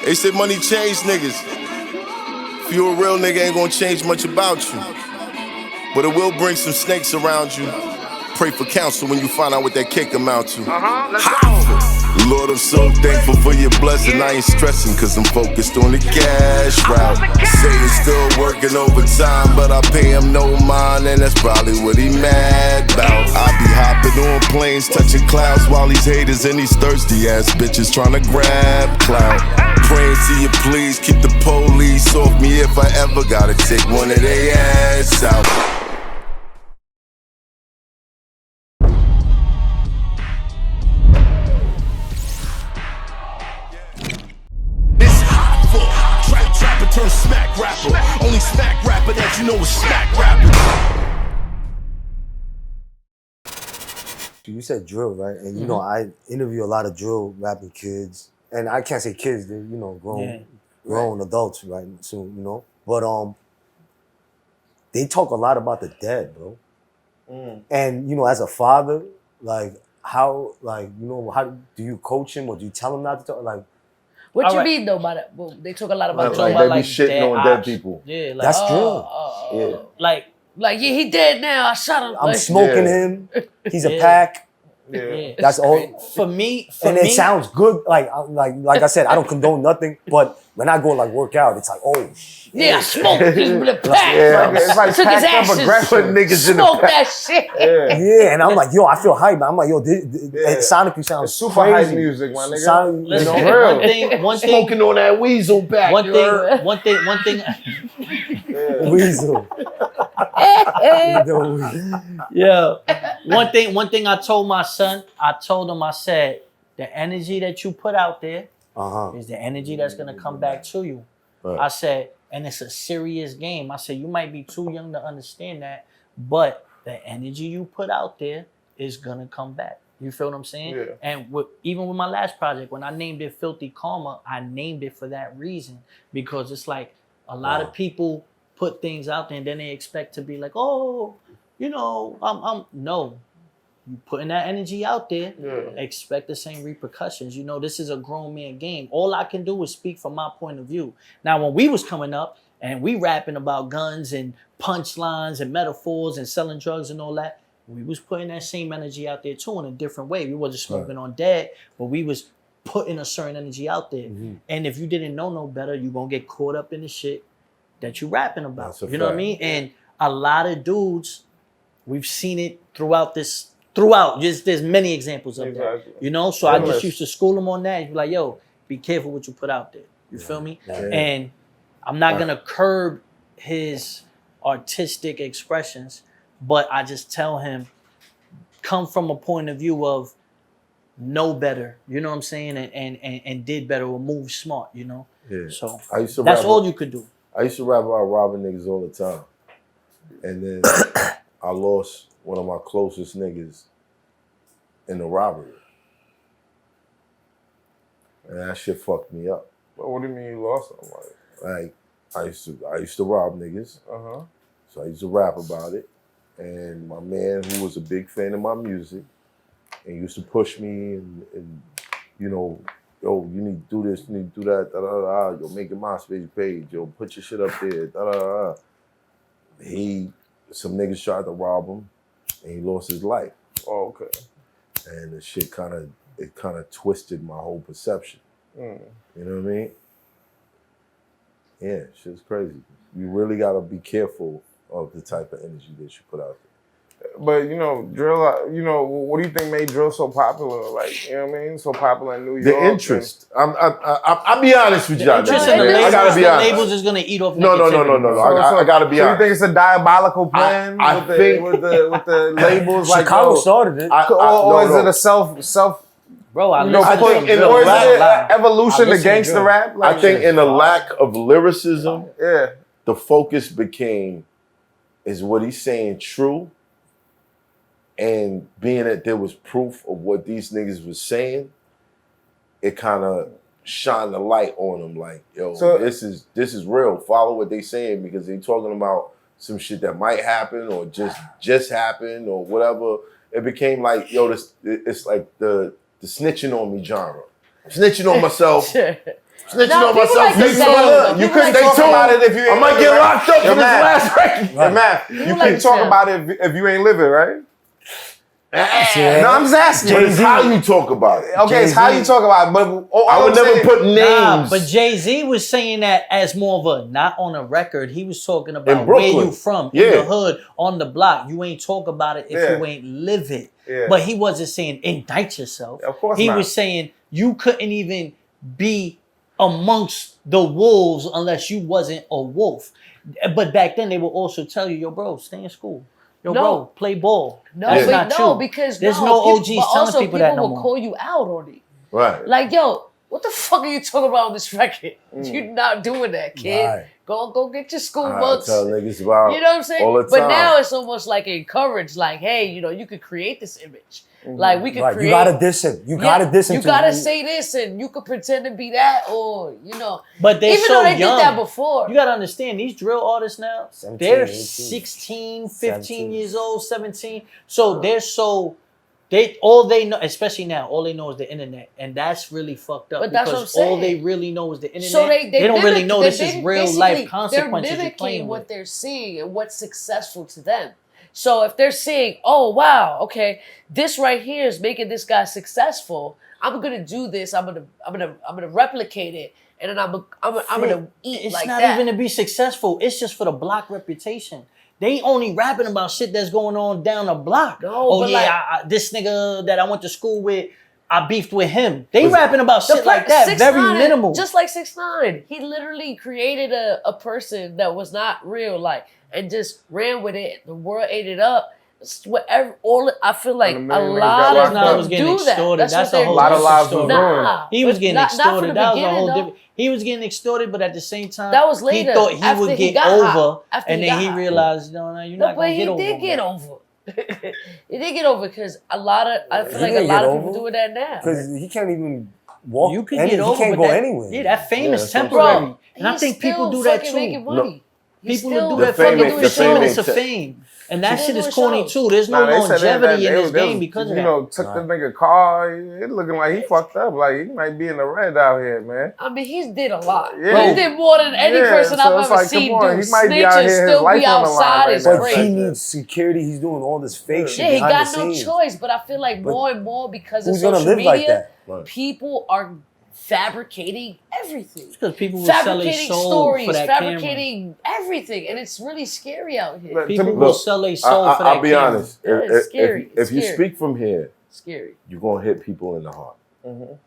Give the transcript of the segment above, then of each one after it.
They said money change niggas. If you a real nigga, ain't gonna change much about you. But it will bring some snakes around you. Pray for counsel when you find out what that cake amount to. Let's go. Lord, I'm so thankful for your blessing. I ain't stressing cause I'm focused on the cash route. Say he's still working overtime, but I pay him no mind, and that's probably what he mad about. I be hopping on planes, touching clouds while these haters and these thirsty ass bitches trying to grab clout. Praying to you please keep the police off me if I ever gotta take one of their ass out. Turn smack rapper, only smack rapper that you know is smack rapper. You said drill, right? And you know, I interview a lot of drill rapping kids, and I can't say kids, they're, you know, grown adults, right? So, you know, but they talk a lot about the dead, bro. And you know, as a father, like how, like, you know, how do you coach him or do you tell him not to talk? Like, what you mean though by that? Well, they talk a lot about like they be shitting on dead people. Yeah, like, that's drill. Like yeah, he dead now. I shot him. I'm smoking him. He's a pack. Yeah. That's all. For me, it sounds good. Like I said, I don't condone nothing. But when I go like work out, it's like, oh shit. Yeah, I smoke the pack. Yeah, it's like took his packed up aggression. Niggas in the Smoke pack. that shit. Yeah, and I'm like, yo, I feel hype. I'm like, yo, it sonically sounds it's super crazy. hype music, my nigga. Listen, you know, one thing, smoking on that weasel back. One thing. Weasel. Yeah. One thing I told my son, I said, the energy that you put out there is the energy that's gonna come back to you. Right. I said, and it's a serious game. I said, you might be too young to understand that, but the energy you put out there is gonna come back. You feel what I'm saying? Yeah. And even with my last project, when I named it Filthy Karma, I named it for that reason. Because it's like a lot of people put things out there and then they expect to be like, oh, you know, no. You putting that energy out there, expect the same repercussions. You know, this is a grown man game. All I can do is speak from my point of view. Now, when we was coming up and we rapping about guns and punchlines and metaphors and selling drugs and all that, we was putting that same energy out there too in a different way. We wasn't smoking on dead, but we was putting a certain energy out there. And if you didn't know no better, you're going to get caught up in the shit that you rapping about. You know what I mean? And a lot of dudes, we've seen it throughout. Just there's many examples of that. You know? So I just used to school them on that and be like, yo, be careful what you put out there. You feel me? And I'm not going to curb his artistic expressions, but I just tell him, come from a point of view of know better, you know what I'm saying? And did better or move smart, you know? Yeah. So that's all you could do. I used to rap about robbing niggas all the time. And then I lost one of my closest niggas in the robbery. And that shit fucked me up. But what do you mean you lost him? Like I used to rob niggas. So I used to rap about it. And my man, who was a big fan of my music, and used to push me and you know, yo, you need to do this, you need to do that, da da da. Yo, make a MySpace page, yo, put your shit up there, da da da. Some niggas tried to rob him, and he lost his life. Oh, okay. And the shit kind of twisted my whole perception. You know what I mean? Yeah, shit's crazy. You really gotta be careful of the type of energy that you put out there. But, you know, drill, you know, what do you think made drill so popular? Like, you know what I mean? So popular in New York. The interest. I'll be honest with y'all. I gotta be honest. Labels is gonna eat off. No. I gotta be honest. So you think it's a diabolical plan with the labels? Like Chicago started it. Or is it a self? Bro, or is it an evolution of gangster rap? I think in the lack of lyricism, the focus became, is what he's saying true? And being that there was proof of what these niggas was saying, it kind of shined the light on them. Like, yo, this is real. Follow what they saying, because they talking about some shit that might happen or just happened or whatever. It became like, yo, it's like the snitching on me genre. I'm snitching on myself. snitching Nah, on people myself. like to They say told- that. You People couldn't like talk to say about that. it if you ain't I might get locked up for this Matt. last record. Hey, Matt, you like can't talk that. about it if you ain't living, right? Yeah. No, I'm just asking. But it's how you talk about it. Okay, it's how you talk about it, but all I would I'm never saying- put names. Nah, but Jay-Z was saying that as more of a, not on a record. He was talking about In where Brooklyn. you from, Yeah. in the hood, on the block. You ain't talk about it if Yeah. you ain't live it. Yeah. But he wasn't saying indict yourself. Of course he not. was saying you couldn't even be amongst the wolves unless you wasn't a wolf. But back then they would also tell you, yo, bro, stay in school. Yo, No. bro, play ball. No, That's but not no, true. because there's no, no people- OGs but telling also people that no will more. call you out on it. Right. Like, yo, what the fuck are you talking about on this record? You're not doing that, kid. Right. Go get your school I books. tell niggas about You know what I'm saying? all the But time. now it's almost like encouraged, like, hey, you know, you could create this image. Like we could Right. create. You gotta diss him. You gotta diss him. You to gotta win. say this, and you could pretend to be that, or you know. But they're even so though they young. did that before. You gotta understand, these drill artists now, 17, they're 18, 16, 15 17. years old, 17. So they're so, all they know, especially now, all they know is the internet. And that's really fucked up. But that's because what I'm all they saying. really know is the internet. So they don't really mimic- know they this is mimic- real basically, life consequences They're you're mimicking playing what with. they're seeing and what's successful to them. So if they're seeing, oh wow, okay, this right here is making this guy successful. I'm gonna do this. I'm gonna replicate it, and then I'm gonna eat It's like not that. even to be successful. It's just for the block reputation. They only rapping about shit that's going on down the block. No, oh but yeah, like- this nigga that I went to school with, I beefed with him. They rapping about The shit like that. 6ix9ine Very minimal. Just like 6ix9ine, he literally created a person that was not real, like, and just ran with it. The world ate it up. It's whatever. I feel like And a the million niggas lot got of locked them up. was getting do that. extorted. That's That's what a whole A lot of different lives was story. ruined. Nah, He was but getting not from extorted. the That was a beginning, whole though. different. He was getting extorted, but at the same time, That was later, he thought he after would he get got over, hot. After and he then got he hot. realized, no, you're not No, but gonna he get over. did get over. He did get over because I feel like He a didn't lot get of people over. doing that now. Because he can't even walk. You could any, get over, he can't but go that, anywhere. Yeah, that fame Yeah, is that's what I'm temporary, saying. and I He's think people still do that fucking too. making money. He's People still will do that fame fucking ain't- doing the shows. fame It's a ain't te- fame, and that Still shit is doing corny shows. too. There's no Nah, they said longevity in they this game because of you that. know, took the nigga car. It looking like he fucked up. Like he might be in the red out here, man. I mean, he did a lot. Yeah. He did more than any Yeah, person so I've it's ever like, seen come on, do. he might be Snitch out and here, his still life be on the line outside right is now. But he crazy. needs security. He's doing all this fake shit. Yeah, he behind got the no scenes. choice. But I feel like But more and more because of who's gonna social live like media, that? Right. people are fabricating everything. Because people will sell their Fabricating soul stories, for that camera. fabricating everything, and it's really scary out here. Look, People Look, will sell their soul for that I'll be camera. honest. Yeah, it's scary. If you It's scary. speak from here, Scary. you're gonna hit people in the heart. Mhm.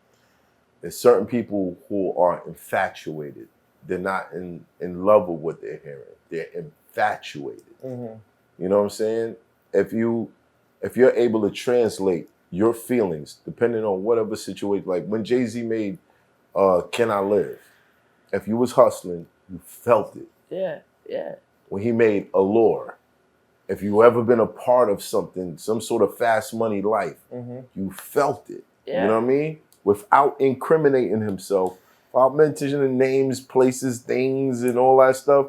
There's certain people who are infatuated. They're not in love with what they're hearing. They're infatuated. Mhm. You know what I'm saying? If you're able to translate your feelings, depending on whatever situation, like when Jay-Z made Can I Live? If you was hustling, you felt it. Yeah, yeah. When he made Allure, if you ever been a part of something, some sort of fast money life, you felt it. Yeah. You know what I mean? Without incriminating himself, without mentioning names, places, things, and all that stuff,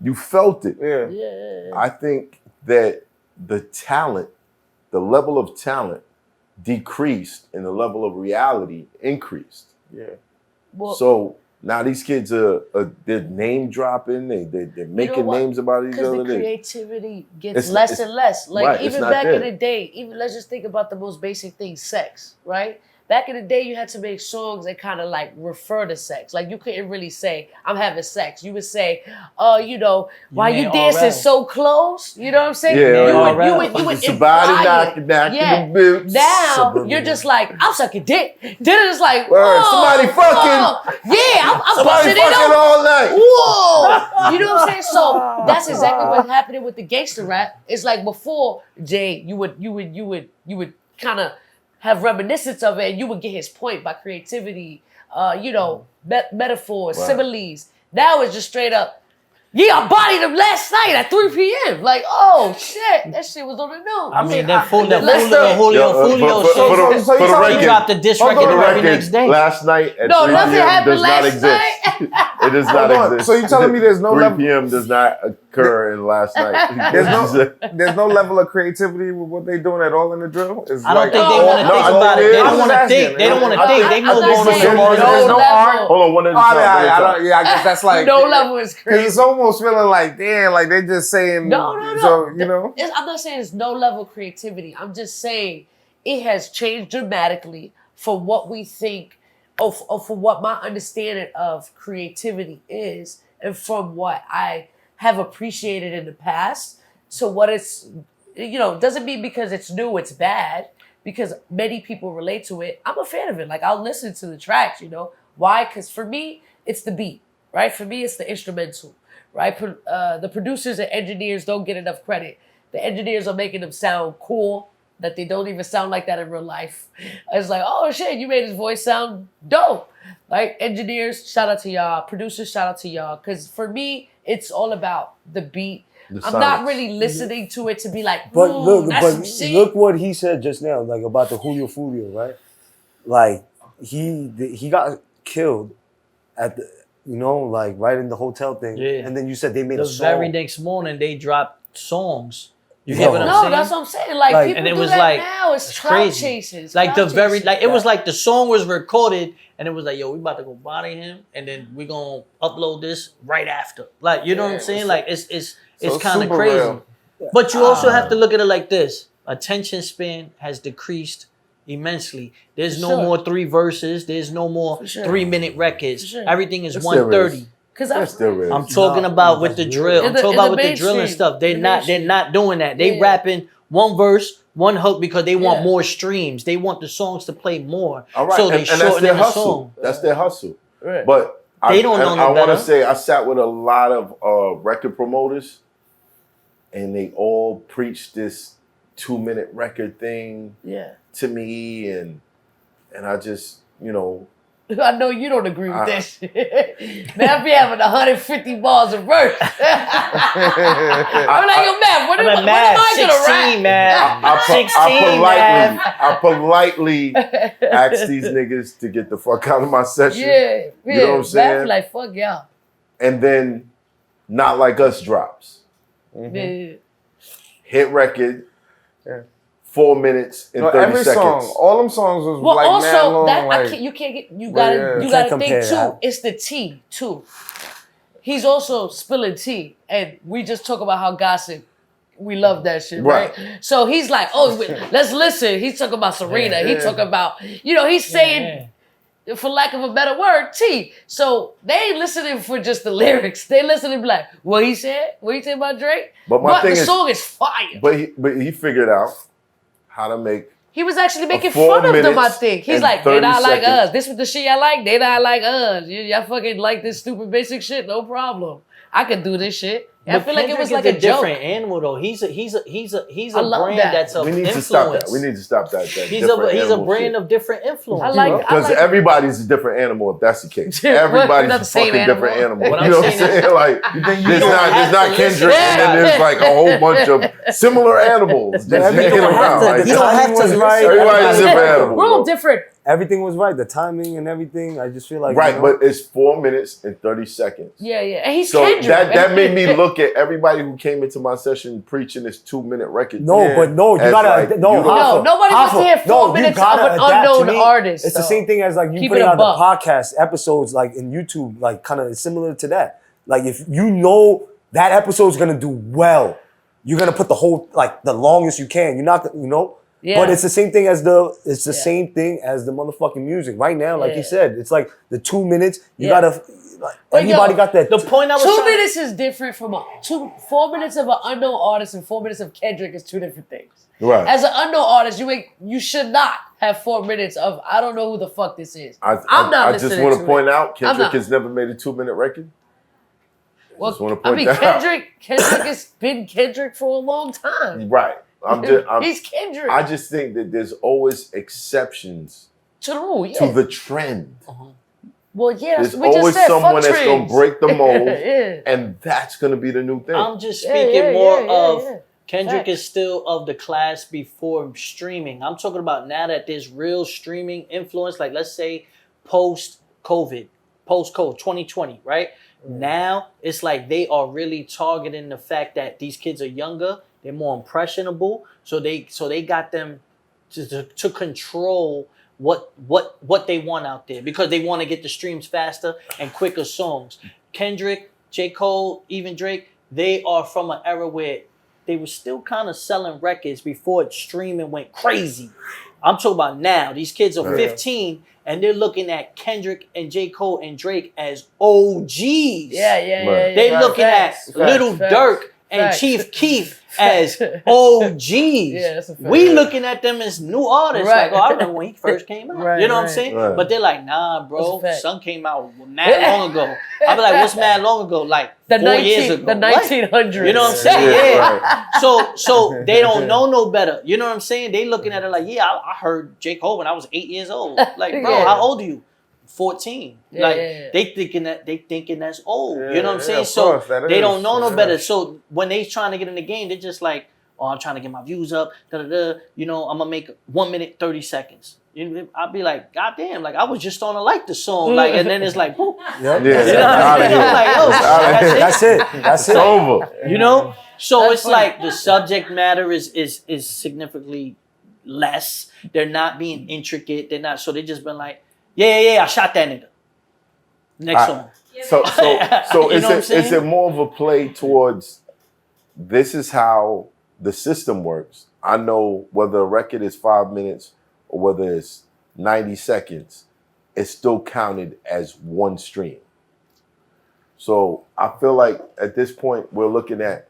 you felt it. Yeah. Yeah. I think that the talent, the level of talent decreased and the level of reality increased. Yeah. Well, So now these kids are they're name dropping, they're making what? names about each because other. the creativity gets It's- less it's- and less. Like right, it's even not back in there. the day, even let's just think about the most basic thing, sex, right? Back in the day, you had to make songs that kind of like refer to sex. Like you couldn't really say, I'm having sex. You would say, you know, why you mean dancing RL. so close? You know what I'm saying? Yeah, you would somebody imply it. knocking Yeah. the boots. Now Suburban. you're just like, I'm sucking dick. Then it's like, Word, whoa, somebody fucking. whoa. Yeah, I'm Somebody busting it fucking up. all night. Whoa! You know what I'm saying? So that's exactly what's happening with the gangster rap. It's like before Jay, you would kind of have reminiscence of it, and you would get his point by creativity, metaphors, Right. similes. Now it's just straight up. Yeah, I bodied him last night at 3 p.m. Like, oh shit, that shit was on the news. I mean, that Julio Yo, Folio for shit. the He record, dropped the diss for record the the very record, next day. last night at No, 3 nothing p.m. happened does not last exist. night. It does not exist. So you telling me there's no 3 level? p.m. does not occur in last night. There's no level of creativity with what they doing at all in the drill. It's I don't like, think they want to think about it. They don't want to think. They don't want to think. They move on. There's no art. Hold on, one at a time. Yeah, I guess that's like no level is crazy. Because it's almost feeling like, damn, like they just saying. No. So you know, I'm not saying it's no level of creativity. I'm just saying it has changed dramatically for what we think, or for what my understanding of creativity is, and from what I have appreciated in the past. So what it's, doesn't mean because it's new, it's bad, because many people relate to it. I'm a fan of it. Like, I'll listen to the tracks, Why? Because for me, it's the beat, right? For me, it's the instrumental, right? The producers and engineers don't get enough credit. The engineers are making them sound cool, that they don't even sound like that in real life. It's like, oh shit, you made his voice sound dope. Like, engineers, shout out to y'all. Producers, shout out to y'all. Because for me, it's all about the beat. I'm not really listening to it to be like, but look, that's some shit. Look what he said just now, like about the Julio Foolio, right? Like he got killed at the, like right in the hotel thing. Yeah. And then you said they made a song. The very next morning they dropped songs. You get what I'm saying? No, that's what I'm saying. Like people and it do was that like, now. It's crazy. Chases. Like it was like the song was recorded and it was like, yo, we about to go body him and then we gonna upload this right after. Like, you know what I'm saying? Like it's kind of crazy. Real. But you also have to look at it like this. Attention span has decreased immensely. There's no more 3 verses. There's no more 3-minute records. Everything is 130. I'm talking about with the drill. I'm talking about with the drill and stuff. They're not doing that. They rapping one verse, one hook because they want more streams. They want the songs to play more. All right. So they shorten the song. That's their hustle. Right. But they don't know no better. I want to say I sat with a lot of record promoters, and they all preach this 2-minute record thing to me, and I just, I know you don't agree with that shit. Man, I be having 150 bars of verse. I'm like, yo, man, when am I gonna rap? Man. I politely asked these niggas to get the fuck out of my session. Yeah. You know what I'm saying? Man, like, fuck y'all. And then Not Like Us drops. Mm-hmm. Hit record. 4 minutes and 30 every seconds. Song, all them songs was well, like also, mad long. You gotta think too. It's the tea too. He's also spilling tea, and we just talk about how gossip. We love that shit, right? So he's like, oh, let's listen. He's talking about Serena. He's talking about, he's saying, for lack of a better word, tea. So they ain't listening for just the lyrics. They listening like, what he said about Drake. But the song is fire. But he figured out how to make. He was actually making fun of them, I think. He's like, they not like us. This was the shit I like. They not like us. Y'all fucking like this stupid basic shit. No problem. I could do this shit. I feel like it was like a different animal though. He's a brand that's of influence. We need to stop that. We need to stop that. He's a brand of different influence. Because everybody's a different animal if that's the case. Everybody's a fucking different animal. You know what I'm saying? Like there's not Kendrick and then there's like a whole bunch of similar animals just hanging around. You don't have to right. Everybody's a different animal. We're all different. Everything was right. The timing and everything. I just feel like but it's 4 minutes and 30 seconds. Yeah. And he's so Kendrick. that made me look at everybody who came into my session preaching this 2-minute record. You gotta nobody wants to hear 4 minutes of an unknown artist. It's the same thing as like you putting out the podcast episodes like in YouTube, like kind of similar to that. Like if you know that episode's gonna do well, you're gonna put the whole like the longest you can. You're not Yeah. But it's the same thing as the same thing as the motherfucking music. Right now, like you said, it's like the 2 minutes, you gotta everybody got that. The point I was 2 minutes is different from 4 minutes of an unknown artist and 4 minutes of Kendrick is two different things. Right. As an unknown artist, you should not have 4 minutes of I don't know who the fuck this is. I'm not listening to it. I just want to point out Kendrick has never made a 2-minute record. Well, Kendrick has been Kendrick for a long time. Right. He's Kendrick. I just think that there's always exceptions to the rule, to the trend. Well, yeah, there's always someone that's going to break the mold, and that's going to be the new thing. I'm just speaking more of Kendrick is still of the class before streaming. I'm talking about now that there's real streaming influence, like let's say post-COVID. postcode 2020, right? Now it's like they are really targeting the fact that these kids are younger, they're more impressionable, so they got them to control what they want out there because they want to get the streams faster and quicker songs. Kendrick, J. Cole, even Drake, they are from an era where they were still kind of selling records before streaming went crazy. I'm talking about now. These kids are 15 and they're looking at Kendrick and J. Cole and Drake as OGs. Yeah. They're looking at Little Durk and Chief Keef as OGs. Yeah, that's a fact. We looking at them as new artists. Right. Like, oh, I remember when he first came out. You know what I'm saying? Right. But they're like, nah, bro, That's a fact. son came out mad long ago. I be like, what's mad long ago? Like The 4 years ago. The 1900s. You know what I'm saying? Yeah. So they don't know no better. You know what I'm saying? They looking at it like, yeah, I heard J. Cole when I was 8 years old. Like, bro, how old are you? 14. They thinking that's old. You know what I'm saying? So they don't know no better. So when they trying to get in the game, they're just like, oh, I'm trying to get my views up. You know, I'm gonna make 1 minute 30 seconds. I'll be like, God damn, like I was just on to like the song, like, and then it's like, boop. Yep. You know what I'm saying? I'm like, oh, That's it. That's it. It's over. You know? So That's it's funny. like the subject matter is significantly less. They're not being intricate. They're not. So they just been like, yeah, I shot that nigga. Next song. So You know what I'm is saying? it more of a play towards this is how the system works? I know whether a record is 5 minutes or whether it's 90 seconds, it's still counted as one stream. So I feel like at this point we're looking at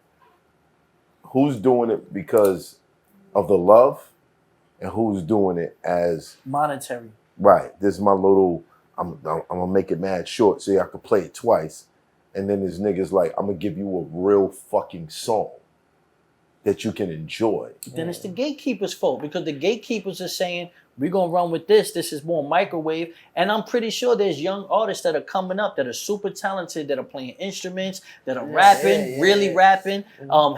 who's doing it because of the love and who's doing it as Monetary. right. This is my little. I'm gonna make it mad short so I can play it twice, and then there's niggas like I'm gonna give you a real fucking song that you can enjoy. Then it's the gatekeepers' fault because the gatekeepers are saying we're gonna run with this. This is more microwave, and I'm pretty sure there's young artists that are coming up that are super talented, that are playing instruments, that are rapping, really rapping,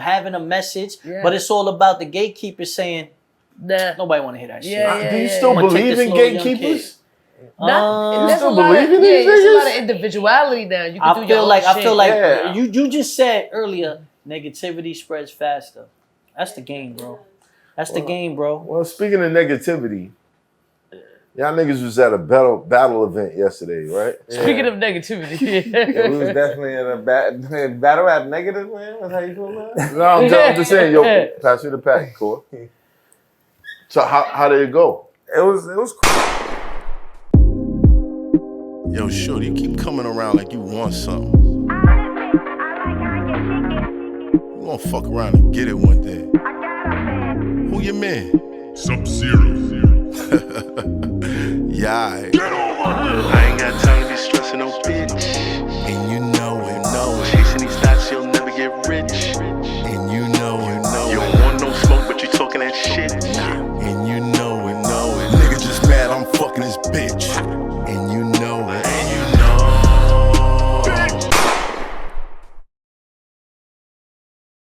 having a message. Yeah. But it's all about the gatekeepers saying Nah. nobody want to hear that shit. Do you still I'm gonna take believe this in little young gatekeepers? There's still a lot believe of, in these there's a niggas? lot of individuality now. You can do your own I shit. feel like Yeah. you just said earlier, negativity spreads faster. That's the game, bro. That's the game, bro. Well, speaking of negativity, y'all niggas was at a battle event yesterday, right? Speaking of negativity. Yeah, we was definitely in a battle rap negative, man. That's how you feel, man? No, I'm just saying, yo, pass me the pack, cool. So how did it go? It was cool. Yo, shorty, you keep coming around like you want something. You gonna fuck around and get it one day. Who your man? Sub-Zero. Yeah. I ain't got time to be stressing no bitch. And you know it. Chasing these thoughts, you'll never get rich. And you know it. You don't want no smoke, but you talking that shit. And you know it. Nigga just mad I'm fucking his bitch.